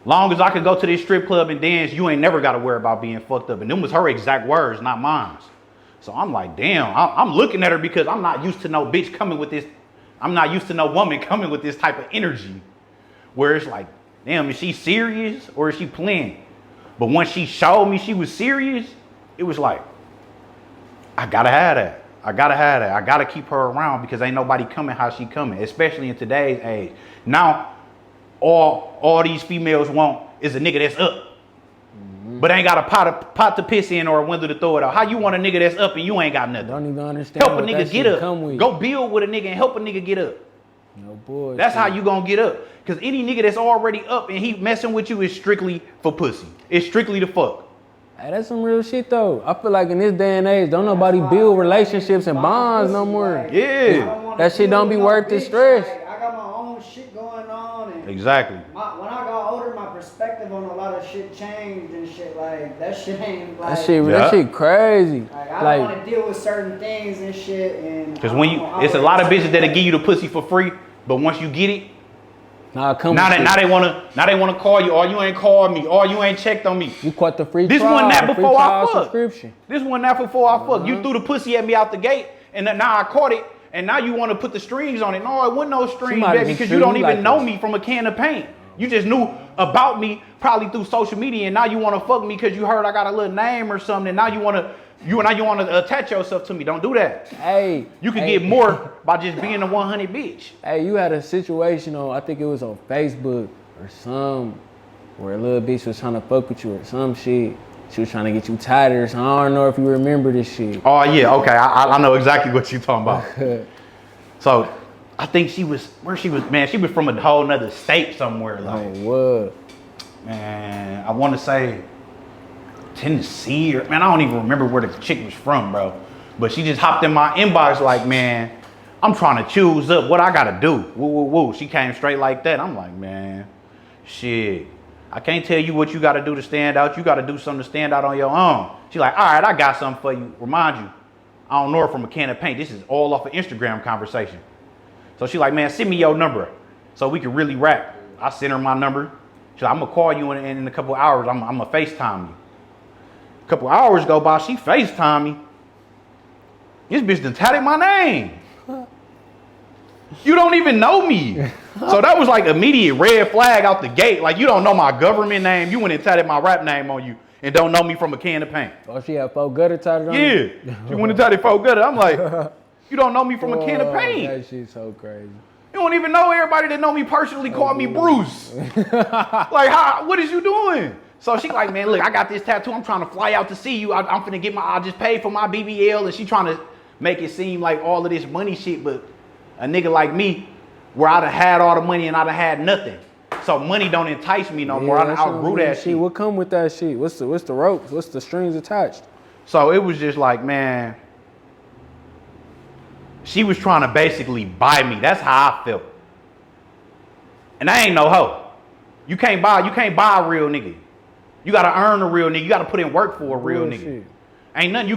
Long as I could go to this strip club and dance, you ain't never got to worry about being fucked up. And them was her exact words, not mine. So I'm like, damn, I'm looking at her because I'm not used to no bitch coming with this. I'm not used to no woman coming with this type of energy where it's like, damn, is she serious or is she playing? But once she showed me she was serious, it was like, I gotta have that. I gotta have that. I gotta keep her around because ain't nobody coming how she coming, especially in today's age. Now, all these females want is a nigga that's up. But ain't got a pot to piss in or a window to throw it out. How you want a nigga that's up and you ain't got nothing? Don't even understand. Help a what nigga that get shit up. come with. Go build with a nigga and help a nigga get up. No bullshit. That's how you gonna get up. Cause any nigga that's already up and he messing with you is strictly for pussy. It's strictly to fuck. Hey, that's some real shit though. I feel like in this day and age, don't nobody build relationships and bonds no more. Yeah. That shit don't be worth the stress. Like, I got my own shit going on. And Exactly. when I got older, my perspective on a lot of shit changed and shit. Like, that shit ain't like. That shit crazy. Like, I don't want to deal with certain things and shit. And Cause when it's a lot of bitches that'll give you the pussy for free, but once you get it, now they wanna call you, or you ain't called me, or you ain't checked on me. You caught the free This trial, one that the free before I trial fuck. subscription. This one that before I fuck. You threw the pussy at me out the gate, and then now I caught it, and now you want to put the strings on it. No, it wasn't no strings, Somebody baby, just because you treat don't you even like know this. me from a can of paint. You just knew about me probably through social media, and now you want to fuck me because you heard I got a little name or something, and now you want to attach yourself to me. Don't do that. Hey, You can get more by just being a 100 bitch. Hey, you had a situation on, I think it was on Facebook or some, where a little bitch was trying to fuck with you or some shit. She was trying to get you tighter, so I don't know if you remember this shit. Oh yeah, okay. I know exactly what you're talking about. So I think she was man. She was from a whole nother state somewhere. Like, what? man, I want to say Tennessee or man, I don't even remember where the chick was from, bro. But she just hopped in my inbox like, man, I'm trying to choose up what I gotta do. Woo, woo, woo. She came straight like that. I'm like, man, shit. I can't tell you what you gotta do to stand out. You gotta do something to stand out on your own. She's like, all right, I got something for you. Remind you, I don't know her from a can of paint. This is all off an Instagram conversation. So she like, man, send me your number so we can really rap. I sent her my number. She's like, I'm gonna call you in a couple of hours. I'm gonna FaceTime you. A couple of hours go by, she FaceTime me. This bitch done tatted my name. You don't even know me. So that was like immediate red flag out the gate. Like, you don't know my government name. You went and tatted my rap name on you and don't know me from a can of paint. Oh, she had 4 gutter tatted on you? Yeah. She went and tatted 4 gutter. I'm like, you don't know me from a can of paint. That shit's so crazy. You don't even know everybody that know me personally called me Bruce. Like, what is you doing? So she like, man, look, I got this tattoo. I'm trying to fly out to see you. I'm finna get I just paid for my BBL. And she trying to make it seem like all of this money shit. But a nigga like me, where I'd have had all the money and I'd have had nothing. So money don't entice me no more. I outgrew that shit. What come with that shit? What's the ropes? What's the strings attached? So it was just like, man, she was trying to basically buy me. That's how I felt. And I ain't no hoe. You can't buy a real nigga. You gotta earn a real nigga. You gotta put in work for a real nigga. Ain't nothing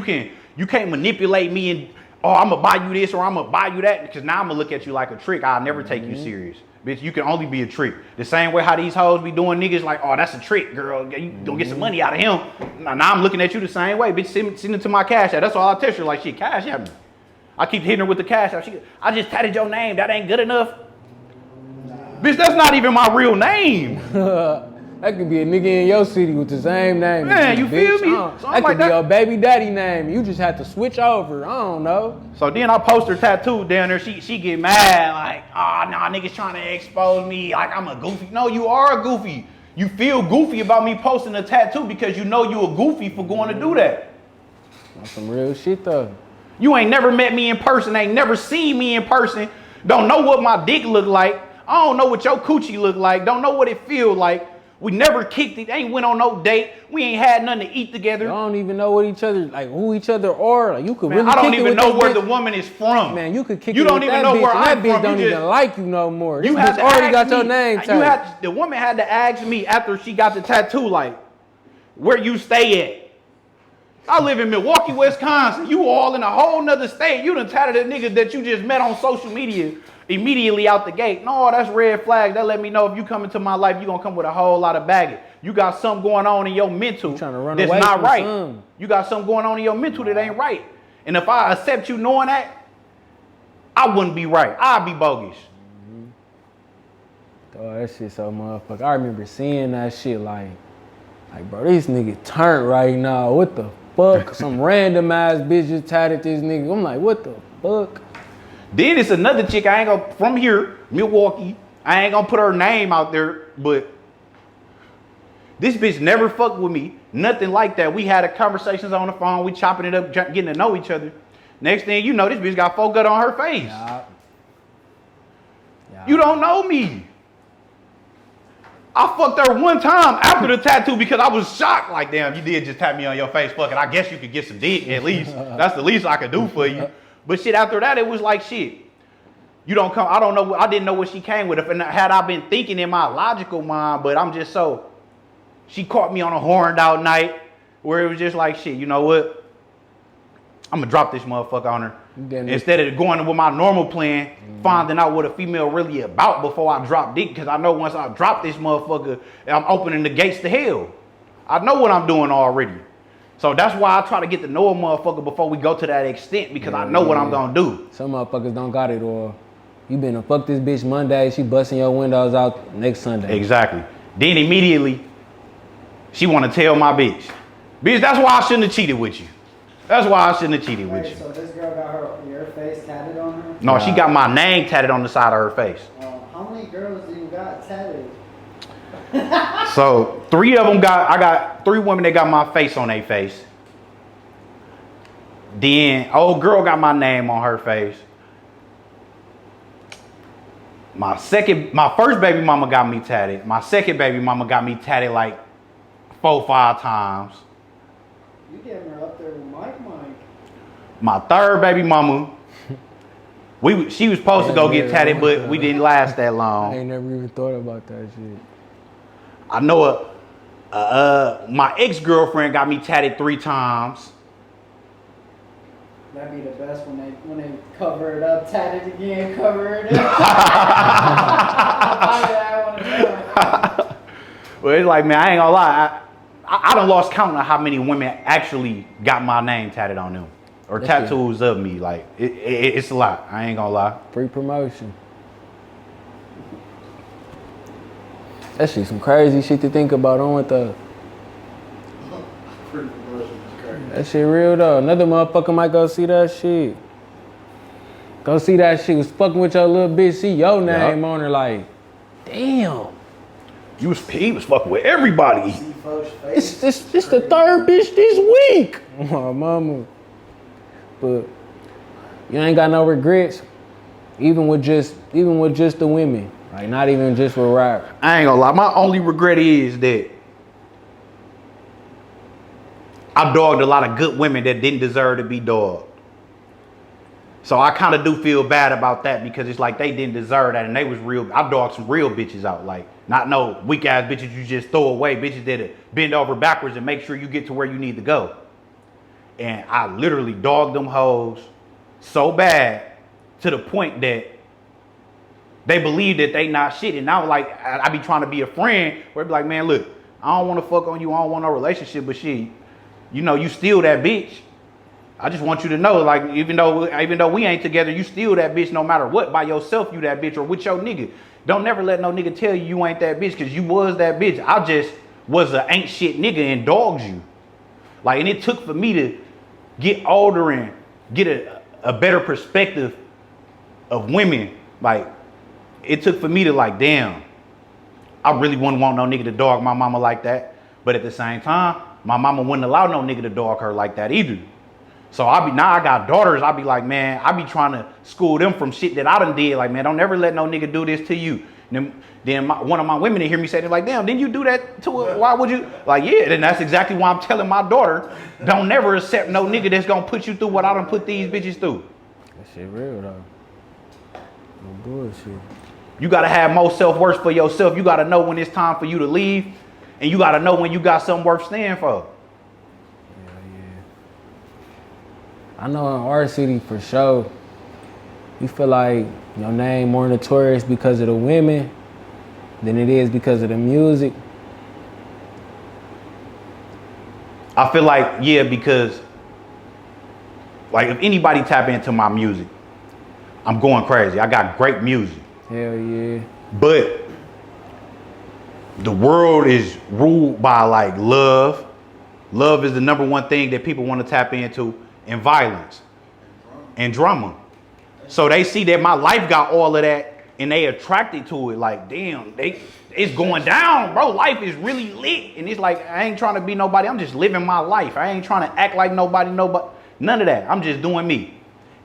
you can't manipulate me and I'm gonna buy you this or I'm gonna buy you that, because now I'm gonna look at you like a trick. I'll never take you serious. Bitch, you can only be a trick. The same way how these hoes be doing niggas like, oh, that's a trick, girl. You gonna get some money out of him. Now I'm looking at you the same way. Bitch, send it to my cash app. That's all I text her, like, shit, cash app me. I keep hitting her with the cash app. I just tatted your name. That ain't good enough. Bitch, that's not even my real name. That could be a nigga in your city with the same name. Man, you feel me? So that could be your baby daddy name. You just have to switch over. I don't know. So then I post her tattoo down there. She get mad like, oh, nah, niggas trying to expose me like I'm a goofy. No, you are a goofy. You feel goofy about me posting a tattoo because you know you a goofy for going to do that. That's some real shit though. You ain't never met me in person. Ain't never seen me in person. Don't know what my dick look like. I don't know what your coochie look like. Don't know what it feel like. We never kicked it. Ain't went on no date. We ain't had nothing to eat together. Y'all don't even know what each other, like who each other are. Like, you could really. I don't even know where the woman is from. Man, you could kick. You don't even know where I'm from. That bitch don't even like you no more. This You bitch already got your name. The woman had to ask me after she got the tattoo, like, where you stay at. I live in Milwaukee, Wisconsin. You all in a whole nother state. You done tatted a nigga that you just met on social media immediately out the gate. No, that's red flag. That let me know if you come into my life, you gonna come with a whole lot of baggage. You got something going on in your mental that's not right. You got something going on in your mental that ain't right. And if I accept you knowing that, I wouldn't be right. I'd be bogus. Oh, that shit so motherfucker. I remember seeing that shit like bro, this nigga turned right now. What the fuck? Some random ass bitch just tatted this nigga. I'm like, what the fuck? Then it's another chick, I ain't gonna, from here, Milwaukee. I ain't gonna put her name out there, but this bitch never fucked with me. Nothing like that. We had conversations on the phone. We chopping it up, getting to know each other. Next thing you know, this bitch got 4 gut on her face. Yeah. You don't know me. I fucked her one time after the tattoo because I was shocked. Like, damn, you did just tap me on your face. Fuck it. I guess you could get some dick at least. That's the least I could do for you. But shit, after that, it was like, shit. You don't come. I don't know. I didn't know what she came with. And had I been thinking in my logical mind, but I'm just so. She caught me on a horned out night where it was just like, shit, you know what? I'm going to drop this motherfucker on her. Instead of going with my normal plan, finding out what a female really about before I drop dick. Because I know once I drop this motherfucker, I'm opening the gates to hell. I know what I'm doing already. So that's why I try to get to know a motherfucker before we go to that extent, because I know what I'm going to do. Some motherfuckers don't got it all. You been to fuck this bitch Monday, she busting your windows out next Sunday. Exactly. Then immediately, she want to tell my bitch, that's why I shouldn't have cheated with you. That's why I shouldn't have cheated with you. So this girl got your face tatted on her? No, she got my name tatted on the side of her face. How many girls do you got tatted? So 3 of them I got 3 women that got my face on their face. Then old girl got my name on her face. My first baby mama got me tatted. My second baby mama got me tatted like 4-5 times. You getting her up there with Mike. My third baby mama, she was supposed to go get tatted, but we didn't last that I long. ain't never even thought about that shit. I know my ex-girlfriend got me tatted 3 times. That'd be the best when they cover it up, tat it again, cover it up. Well, it's like, man, I ain't gonna lie. I done lost count of how many women actually got my name tatted on them. Or That's tattoos of me. Like, it's a lot. I ain't gonna lie. Free promotion. That shit some crazy shit to think about on with the. Pretty promotion is crazy. That shit real though. Another motherfucker might go see that shit. Go see that shit. Was fucking with your little bitch. See your name on her. Like, damn. He was fucking with everybody. See folks' face. It's the third bitch this week. My mama. But you ain't got no regrets, even with just the women. Like not even just with rap. I ain't gonna lie. My only regret is that I dogged a lot of good women that didn't deserve to be dogged. So I kind of do feel bad about that because it's like they didn't deserve that and they was real. I dogged some real bitches out, like not no weak ass bitches you just throw away, bitches that bend over backwards and make sure you get to where you need to go. And I literally dogged them hoes so bad to the point that they believe that they not shit. And now like I be trying to be a friend where it be like, man, look, I don't want to fuck on you. I don't want no relationship, but shit, you know, you still that bitch. I just want you to know, like, even though we ain't together, you still that bitch no matter what. By yourself, you that bitch, or with your nigga. Don't never let no nigga tell you ain't that bitch, because you was that bitch. I just was a ain't shit nigga and dogged you. Like, and it took for me to get older and get a better perspective of women. Like, it took for me to like, damn, I really wouldn't want no nigga to dog my mama like that. But at the same time, my mama wouldn't allow no nigga to dog her like that either. So now I got daughters, I be like, man, I be trying to school them from shit that I done did. Like, man, don't never let no nigga do this to you. Then one of my women to hear me say, they're like, damn, didn't you do that to her? Why would you? Like, yeah, then that's exactly why I'm telling my daughter, don't never accept no nigga that's gonna put you through what I done put these bitches through. That shit real though. No bullshit. You gotta have more self-worth for yourself. You gotta know when it's time for you to leave. And you gotta know when you got something worth staying for. I know in our city for sure, you feel like your name more notorious because of the women than it is because of the music. I feel like, yeah, because like if anybody tap into my music, I'm going crazy. I got great music. Hell yeah. But the world is ruled by like love. Love is the number one thing that people want to tap into. And violence and drama. So they see that my life got all of that and they attracted to it. Like, damn, it's going down, bro. Life is really lit. And it's like, I ain't trying to be nobody. I'm just living my life. I ain't trying to act like nobody, none of that. I'm just doing me.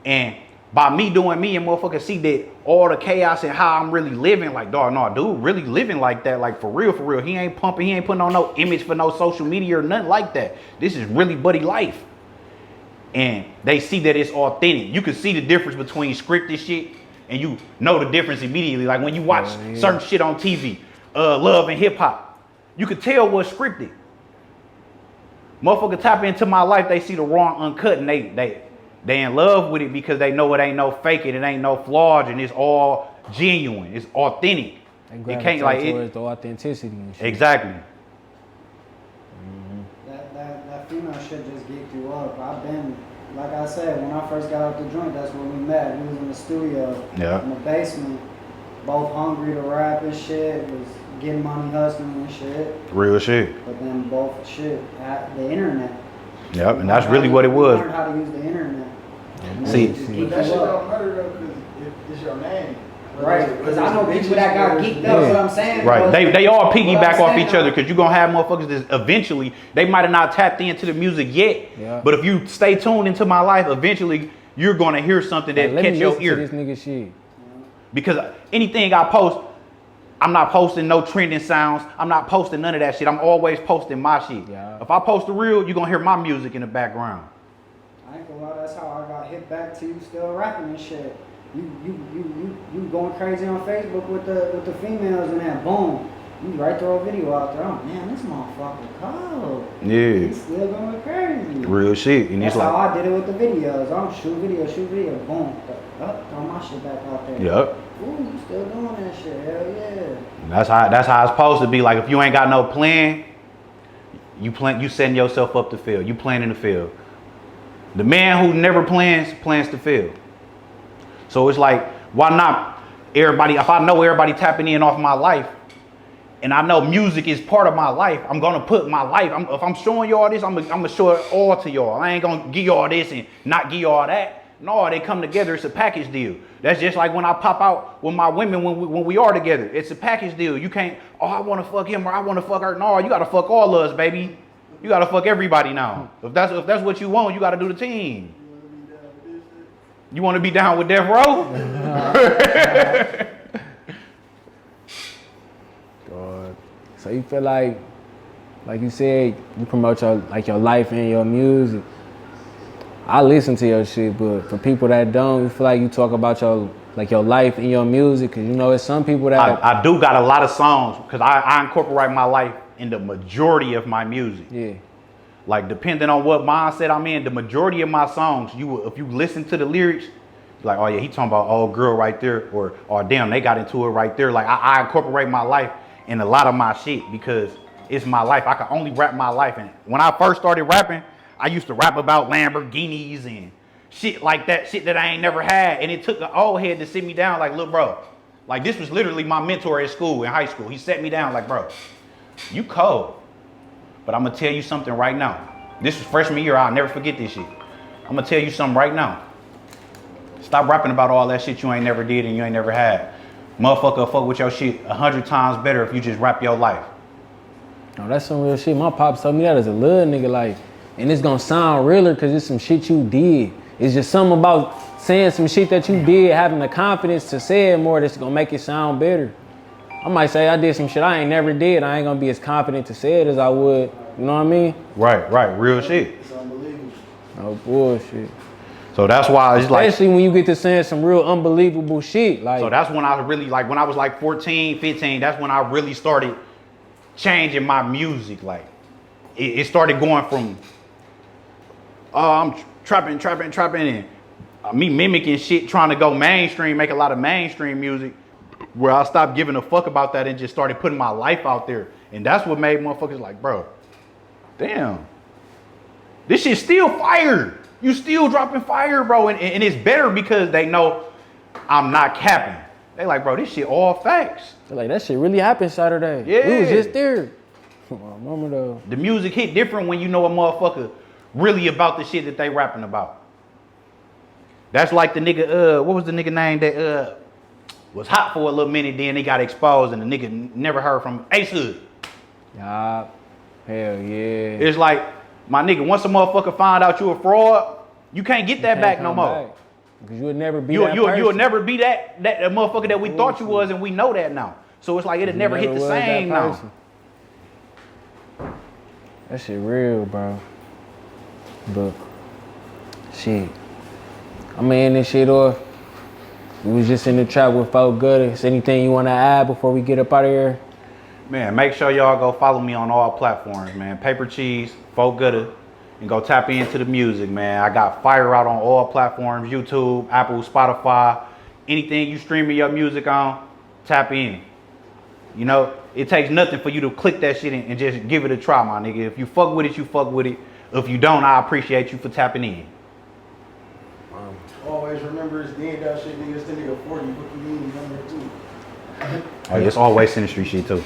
And by me doing me, and motherfuckers see that all the chaos and how I'm really living, like, dog, no, dude, really living like that, like for real, for real. He ain't pumping, he ain't putting on no image for no social media or nothing like that. This is really buddy life. And they see that it's authentic. You can see the difference between scripted shit and you know the difference immediately. Like when you watch certain shit on TV, love and hip hop, you can tell what's scripted. Motherfucker tap into my life, they see the raw uncut and they in love with it because they know it ain't no faking, it ain't no flaws, and it's all genuine, it's authentic. It can't like it. The authenticity and shit. Exactly. That female shit just geeked you up. I've been, like I said, when I first got out the joint, that's when we met. We was in the studio, in the basement, both hungry to rap and shit. Was getting money hustling and shit. Real shit. But then both shit at the internet. Yep, and that's really what it was. Learn how to use the internet. See, That shit don't matter though, because it's your name. Right, because I know people that got geeked up, what I'm saying. Right, they all piggyback off each other, because you're going to have motherfuckers that eventually, they might have not tapped into the music yet, but if you stay tuned into my life, eventually you're going to hear something that catch your ear. This nigga shit. Because anything I post, I'm not posting no trending sounds. I'm not posting none of that shit. I'm always posting my shit. Yeah. If I post a reel, you're gonna hear my music in the background. I ain't gonna lie, that's how I got hit back to you still rapping and shit. You going crazy on Facebook with the females and that boom. You right throw a video out there. Oh man, this motherfucker cold. Yeah. He's still going crazy. Real shit. And That's it's how like, I did it with the videos. I'm shoot video, boom. Throw my shit back out there. yep. Ooh, you still doing that shit? Hell yeah. That's how it's supposed to be. Like if you ain't got no plan, you setting yourself up to fail. You planning to fail. The man who never plans to fail. So it's like, why not everybody? If I know everybody tapping in off my life, and I know music is part of my life, I'm gonna put my life. If I'm showing y'all this, I'm gonna show it all to y'all. I ain't gonna give y'all this and not give y'all that. No, they come together. It's a package deal. That's just like when I pop out with my women when we are together. It's a package deal. You can't. Oh, I want to fuck him or I want to fuck her. No, you gotta fuck all of us, baby. You gotta fuck everybody now. If that's what you want, you gotta do the team. You want to be down with Death Row? God. So you feel like you said, you promote your life and your music. I listen to your shit, but for people that don't, you feel like you talk about your life and your music, cause you know it's some people that I do got a lot of songs because I incorporate my life in the majority of my music. Yeah. Like depending on what mindset I'm in, the majority of my songs, if you listen to the lyrics, like, oh yeah, he talking about old girl right there, or damn, they got into it right there. Like I incorporate my life in a lot of my shit because it's my life. I can only rap my life. And when I first started rapping, I used to rap about Lamborghinis and shit like that, shit that I ain't never had. And it took an old head to sit me down like, look, bro, like this was literally my mentor at school, in high school. He sat me down like, bro, you cold. But I'm gonna tell you something right now. This was freshman year, I'll never forget this shit. I'm gonna tell you something right now. Stop rapping about all that shit you ain't never did and you ain't never had. Motherfucker fuck with your shit 100 times better if you just rap your life. No, that's some real shit. My pops told me that as a little nigga, like, and it's gonna sound realer because it's some shit you did. It's just something about saying some shit that you did, having the confidence to say it more that's gonna make it sound better. I might say I did some shit I ain't never did. I ain't gonna be as confident to say it as I would. You know what I mean? Right, real shit. It's unbelievable. No bullshit. So that's why it's like, especially when you get to saying some real unbelievable shit. Like, so that's when I really, like when I was like 14, 15, that's when I really started changing my music. Like it started going from, I'm trapping and me mimicking shit, trying to go mainstream, make a lot of mainstream music, where I stopped giving a fuck about that and just started putting my life out there. And that's what made motherfuckers like, bro, damn, this shit's still fire. You still dropping fire, bro. And it's better because they know I'm not capping. They like, bro, this shit all facts. they're like, that shit really happened Saturday. Yeah. We was just there. I remember though. The music hit different when you know a motherfucker really about the shit that they rapping about. That's like the nigga, what was the nigga name that was hot for a little minute, then he got exposed and the nigga never heard from Ace Hood. Yeah. Hell yeah. It's like, my nigga, once a motherfucker find out you a fraud, you can't get that back no more. Because you would never be that You'll person. never be that motherfucker that we thought you was, and we know that now. So it's like it'll never hit the same now. That shit real, bro. But shit, I'm gonna end this shit off. We was just in the trap with Folk Gutter. Is anything you wanna add before we get up out of here? Man, make sure y'all go follow me on all platforms, man. Paper Cheese, Folk Gutter, and go tap into the music, man. I got fire out on all platforms, YouTube, Apple, Spotify, anything you streaming your music on, tap in. You know, it takes nothing for you to click that shit and just give it a try, my nigga. If you fuck with it, you fuck with it. If you don't, I appreciate you for tapping in. Always remember it's the end that shit, nigga. It's the nigga 40. What you mean, number 2? Oh, yeah, it's always industry shit too.